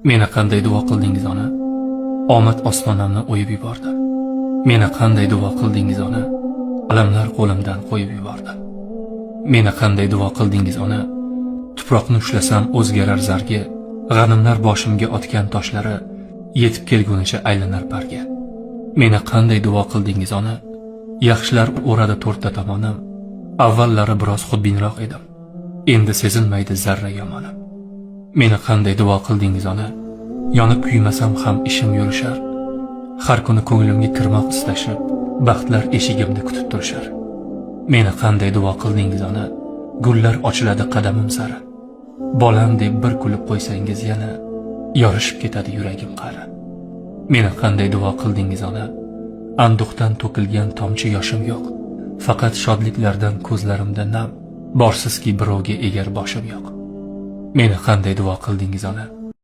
Meni qanday duo qildingiz ona? Omad osmonamni o'yib yubordi. Meni qanday duo qildingiz ona? Alamlar qo'limdan qo'yib yubordi. Meni qanday duo qildingiz ona? Tuproqni ushlasam o'zgarar zarga, g'animlar boshimga otgan toshlari yetib kelgunicha aylanar parga. Meni qanday duo qildingiz ona? Yaxshilar o'radi to'rtta tomonim. Avvallari biroz xudbinroq edim. Endi sezilmaydi zarra yomonim. Meni qanday duo qildingiz ona? Yonib kuymasam ham ishim yurishar. Har kuni ko'nglimga kirmoq istashib, baxtlar eshigimda kutib turishar. Meni qanday duo qildingiz ona? Gullar ochiladi qadamim sari. Bolam deb bir kulib qo'ysangiz yana yorishib ketadi yuragim qari. Meni qanday duo qildingiz ona? Anduqdan to'kilgan tomchi yoshim yo'q. Faqat shodliklardan ko'zlarimda nam, borsizki birovga egar boshim yo'q. Meni qanday duo qildingiz ona?